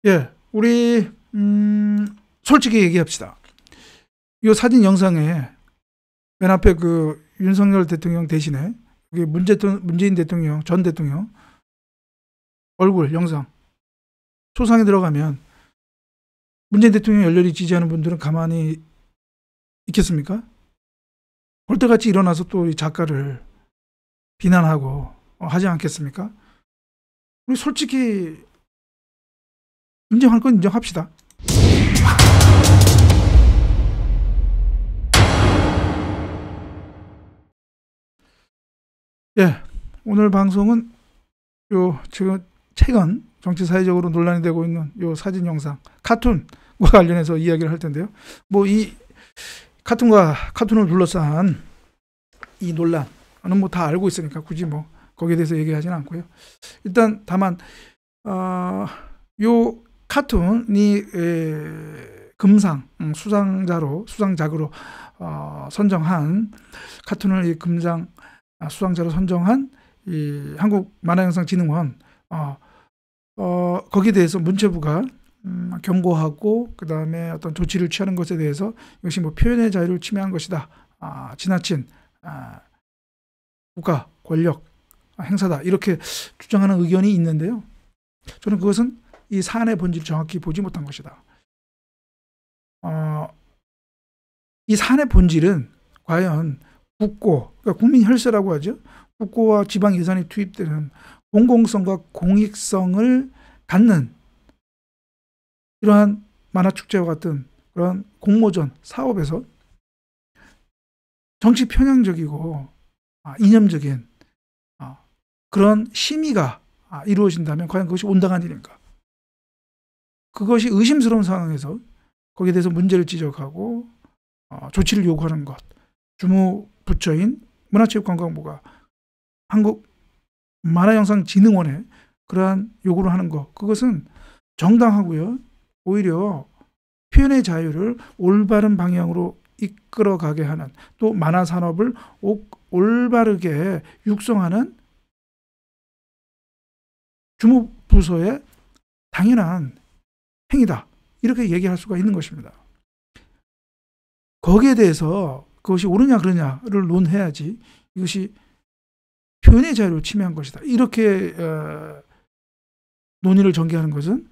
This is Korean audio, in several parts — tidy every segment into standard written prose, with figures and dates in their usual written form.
예, 우리 솔직히 얘기합시다. 이 사진 영상에 맨 앞에 그 윤석열 대통령 대신에 문재인 대통령, 전 대통령 얼굴 영상 초상에 들어가면 문재인 대통령 열렬히 지지하는 분들은 가만히 있겠습니까? 볼때같이 일어나서 또 이 작가를 비난하고 하지 않겠습니까? 우리 솔직히 인정할 건 인정합시다. 예, 오늘 방송은 지금 최근 정치 사회적으로 논란이 되고 있는 요 사진 영상 카툰과 관련해서 이야기를 할 텐데요. 뭐 이 카툰을 둘러싼 이 논란은 뭐 다 알고 있으니까 굳이 뭐 거기에 대해서 얘기하지는 않고요. 일단 다만 요 카툰이 금상 수상작으로 선정한 카툰을 이 금상 수상자로 선정한 이 한국만화영상진흥원 거기에 대해서 문체부가 경고하고 그 다음에 어떤 조치를 취하는 것에 대해서 이것이 뭐 표현의 자유를 침해한 것이다, 지나친 국가 권력 행사다, 이렇게 주장하는 의견이 있는데요. 저는 그것은 이 사안의 본질을 정확히 보지 못한 것이다. 이 사안의 본질은 과연 국고, 그러니까 국민 혈세라고 하죠. 국고와 지방 예산이 투입되는 공공성과 공익성을 갖는 이러한 만화축제와 같은 그런 공모전 사업에서 정치 편향적이고 이념적인 그런 심의가 이루어진다면 과연 그것이 온당한 일인가? 그것이 의심스러운 상황에서 거기에 대해서 문제를 지적하고 조치를 요구하는 것, 주무부처인 문화체육관광부가 한국만화영상진흥원에 그러한 요구를 하는 것, 그것은 정당하고요. 오히려 표현의 자유를 올바른 방향으로 이끌어가게 하는, 또 만화산업을 올바르게 육성하는 주무부서의 당연한 행위다, 이렇게 얘기할 수가 있는 것입니다. 거기에 대해서 그것이 옳으냐 그러냐를 논해야지 이것이 표현의 자유를 침해한 것이다, 이렇게 논의를 전개하는 것은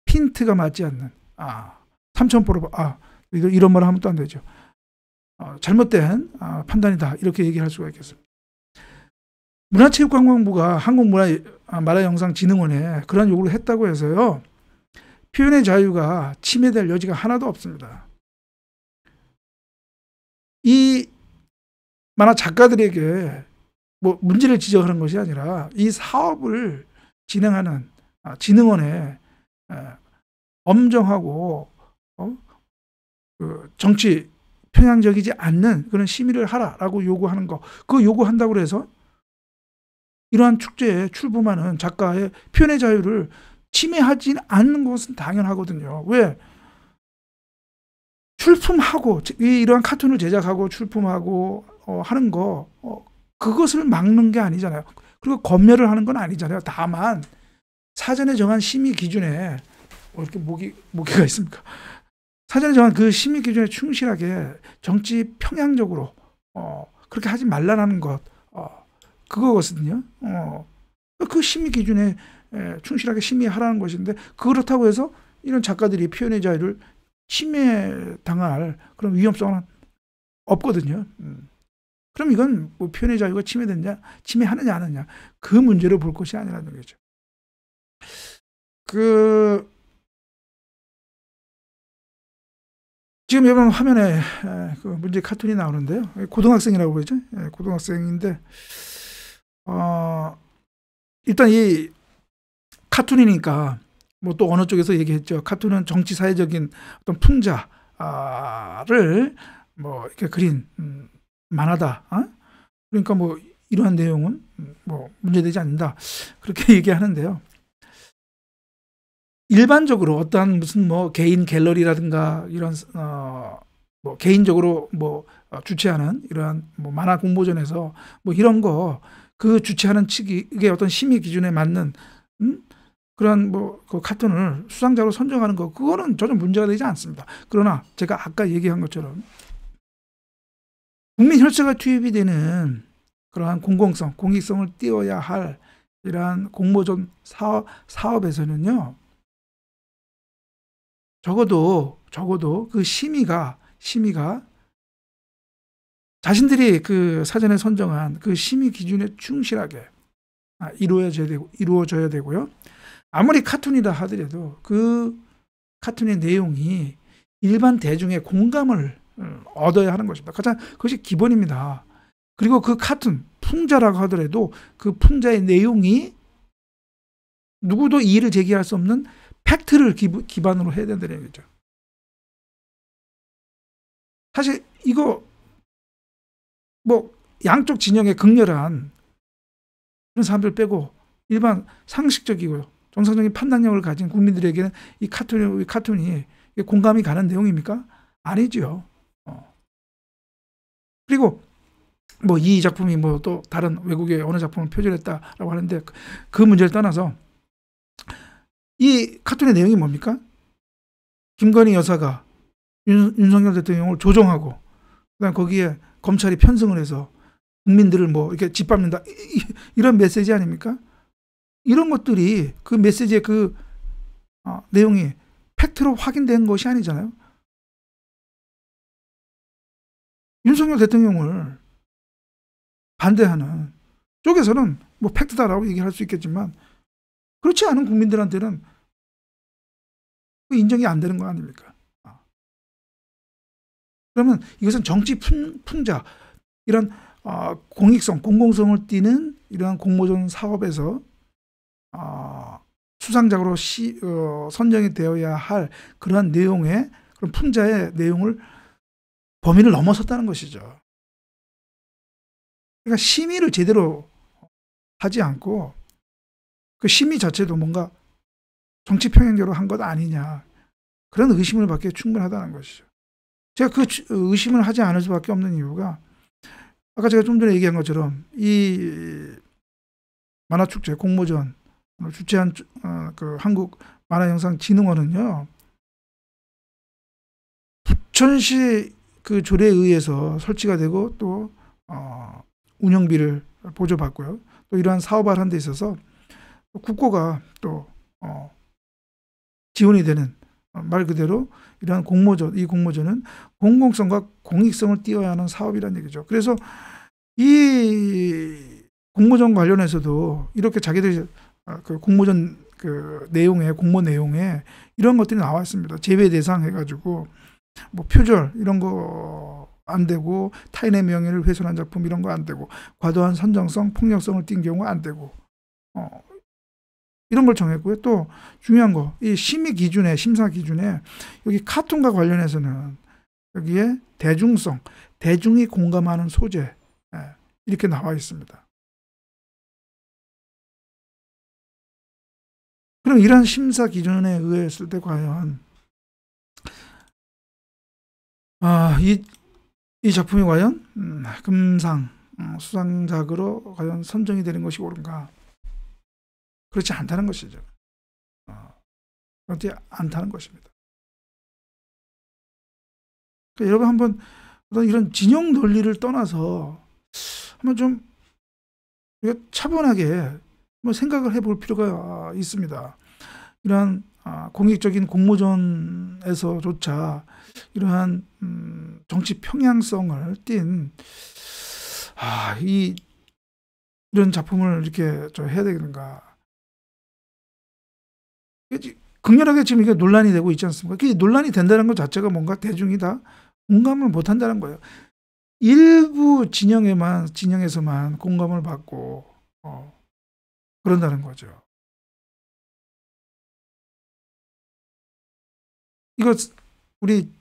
핀트가 맞지 않는 삼천포로 이런 말을 하면 또 안 되죠. 잘못된 판단이다, 이렇게 얘기할 수가 있겠습니다. 문화체육관광부가 한국만화영상진흥원에 그런 요구를 했다고 해서요, 표현의 자유가 침해될 여지가 하나도 없습니다. 이 만화 작가들에게 뭐 문제를 지적하는 것이 아니라 이 사업을 진행하는 진흥원에 엄정하고 정치 편향적이지 않는 그런 심의를 하라라고 요구하는 거, 그거 요구한다고 해서 이러한 축제에 출품하는 작가의 표현의 자유를 침해하지 않는 것은 당연하거든요. 왜? 출품하고 이러한 카툰을 제작하고 출품하고 하는 거, 그것을 막는 게 아니잖아요. 그리고 검열을 하는 건 아니잖아요. 다만 사전에 정한 심의 기준에 이렇게 모기가 있습니까? 사전에 정한 그 심의 기준에 충실하게 정치 편향적으로 그렇게 하지 말라는 것, 그거거든요. 그 심의 기준에 충실하게 심의하라는 것인데, 그렇다고 해서 이런 작가들이 표현의 자유를 침해당할 그런 위험성은 없거든요. 그럼 이건 뭐 표현의 자유가 침해됐냐, 침해하느냐 안 하느냐, 그 문제로 볼 것이 아니라는 거죠. 지금 여러분 화면에 그 문제 카툰이 나오는데요. 고등학생이라고 그러죠. 고등학생인데 일단 이 카툰이니까 뭐 또 어느 쪽에서 얘기했죠. 카툰은 정치 사회적인 어떤 풍자를 뭐 이렇게 그린 만화다. 그러니까 뭐 이러한 내용은 뭐 문제되지 않는다, 그렇게 얘기하는데요. 일반적으로 어떠한 무슨 뭐 개인 갤러리라든가 이런 뭐 개인적으로 뭐 주최하는 이러한 뭐 만화 공모전에서 뭐 이런 거 그 주최하는 측이 이게 어떤 심의 기준에 맞는 그런 그 카툰을 수상작으로 선정하는 거, 그거는 전혀 문제가 되지 않습니다. 그러나 제가 아까 얘기한 것처럼 국민 혈세가 투입이 되는 그러한 공공성, 공익성을 띄워야 할 이러한 공모전 사업에서는요, 적어도 그 심의가 자신들이 그 사전에 선정한 그 심의 기준에 충실하게 이루어져야 되고요. 아무리 카툰이다 하더라도 그 카툰의 내용이 일반 대중의 공감을 얻어야 하는 것입니다. 가장 그것이 기본입니다. 그리고 그 카툰 풍자라고 하더라도 그 풍자의 내용이 누구도 이의를 제기할 수 없는 팩트를 기반으로 해야 된다는 얘기죠. 사실 이거 양쪽 진영의 극렬한 그런 사람들 빼고 일반 상식적이고 정상적인 판단력을 가진 국민들에게는 이 카툰이 공감이 가는 내용입니까? 아니죠. 그리고 이 작품이 또 다른 외국의 어느 작품을 표절했다라고 하는데, 그 문제를 떠나서 이 카툰의 내용이 뭡니까? 김건희 여사가 윤석열 대통령을 조종하고, 그다음 거기에 검찰이 편승을 해서 국민들을 이렇게 짓밟는다, 이런 메시지 아닙니까? 이런 것들이 그 메시지의 그 내용이 팩트로 확인된 것이 아니잖아요. 윤석열 대통령을 반대하는 쪽에서는 팩트다라고 얘기할 수 있겠지만, 그렇지 않은 국민들한테는 인정이 안 되는 거 아닙니까? 그러면 이것은 정치 풍자, 이런 공익성, 공공성을 띠는 이러한 공모전 사업에서 수상작으로 선정이 되어야 할 그러한 내용의, 그런 풍자의 내용을 범위를 넘어섰다는 것이죠. 그러니까 심의를 제대로 하지 않고 그 심의 자체도 뭔가 정치 평행적으로 한 것 아니냐, 그런 의심을 받기에 충분하다는 것이죠. 제가 그 의심을 하지 않을 수밖에 없는 이유가, 아까 제가 좀 전에 얘기한 것처럼 이 만화축제 공모전 주최한 그 한국 만화영상진흥원은요, 부천시 그 조례에 의해서 설치가 되고 또 운영비를 보조받고요. 또 이러한 사업을 하는 데 있어서 국고가 또 지원이 되는, 말 그대로 이러한 이 공모전은 공공성과 공익성을 띄워야 하는 사업이라는 얘기죠. 그래서 이 공모전 관련해서도 이렇게 자기들이 그 공모전 그 내용에, 공모 내용에 이런 것들이 나와 있습니다. 제외 대상 해가지고 표절 이런 거 안 되고, 타인의 명예를 훼손한 작품 이런 거 안 되고, 과도한 선정성, 폭력성을 띈 경우 안 되고, 이런 걸 정했고요. 또 중요한 거, 이 심의 기준에, 심사 기준에 여기 카툰과 관련해서는 여기에 대중성, 대중이 공감하는 소재, 이렇게 나와 있습니다. 그럼 이런 심사 기준에 의했을 때 과연 이 작품이 과연 금상 수상작으로 과연 선정이 되는 것이 옳은가? 그렇지 않다는 것이죠. 그렇지 않다는 것입니다. 그러니까 여러분 한번 이런 진영 논리를 떠나서 한번 좀 차분하게 생각을 해볼 필요가 있습니다. 이러한 공익적인 공모전에서조차 이러한 정치 평양성을 띤 이런 작품을 이렇게 해야 되는가? 극렬하게 지금 이게 논란이 되고 있지 않습니까? 그게 논란이 된다는 것 자체가 뭔가 대중이 다 공감을 못 한다는 거예요. 일부 진영에서만 공감을 받고 그런다는 거죠. 이거 우리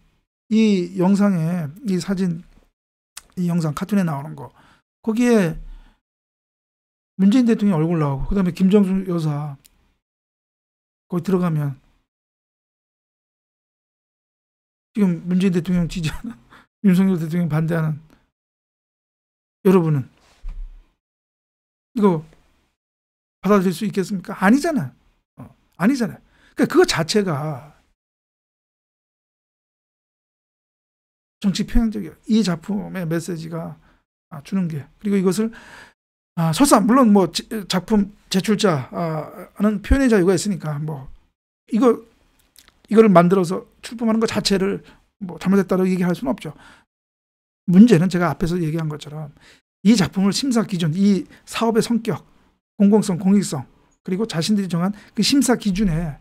이 영상에, 이 사진, 이 영상 카툰에 나오는 거, 거기에 문재인 대통령 얼굴 나오고, 그 다음에 김정숙 여사 거기 들어가면 지금 문재인 대통령 지지하는 윤석열 대통령 반대하는 여러분은 이거 받아들일 수 있겠습니까? 아니잖아요. 아니잖아요. 그러니까 그거 자체가 정치 편향적이에요. 이 작품의 메시지가 주는 게. 그리고 이것을 설사 물론 뭐 작품 제출자는 표현의 자유가 있으니까 뭐 이거를 만들어서 출품하는 것 자체를 뭐 잘못했다고 얘기할 수는 없죠. 문제는 제가 앞에서 얘기한 것처럼 이 작품을 심사 기준, 이 사업의 성격, 공공성, 공익성, 그리고 자신들이 정한 그 심사 기준에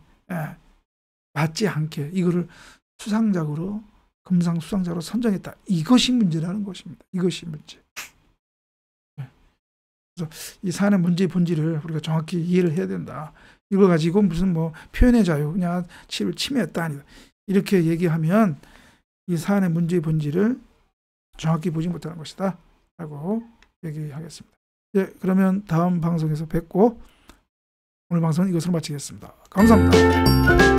맞지 않게 이거를 수상작으로, 금상수상작으로 선정했다. 이것이 문제라는 것입니다. 이것이 문제. 그래서 이 사안의 문제의 본질을 우리가 정확히 이해를 해야 된다. 이거 가지고 무슨 뭐 표현의 자유, 그냥 치를 침해했다 아니다. 이렇게 얘기하면 이 사안의 문제의 본질을 정확히 보지 못하는 것이다. 라고 얘기하겠습니다. 그러면 다음 방송에서 뵙고 오늘 방송은 이것으로 마치겠습니다. 감사합니다.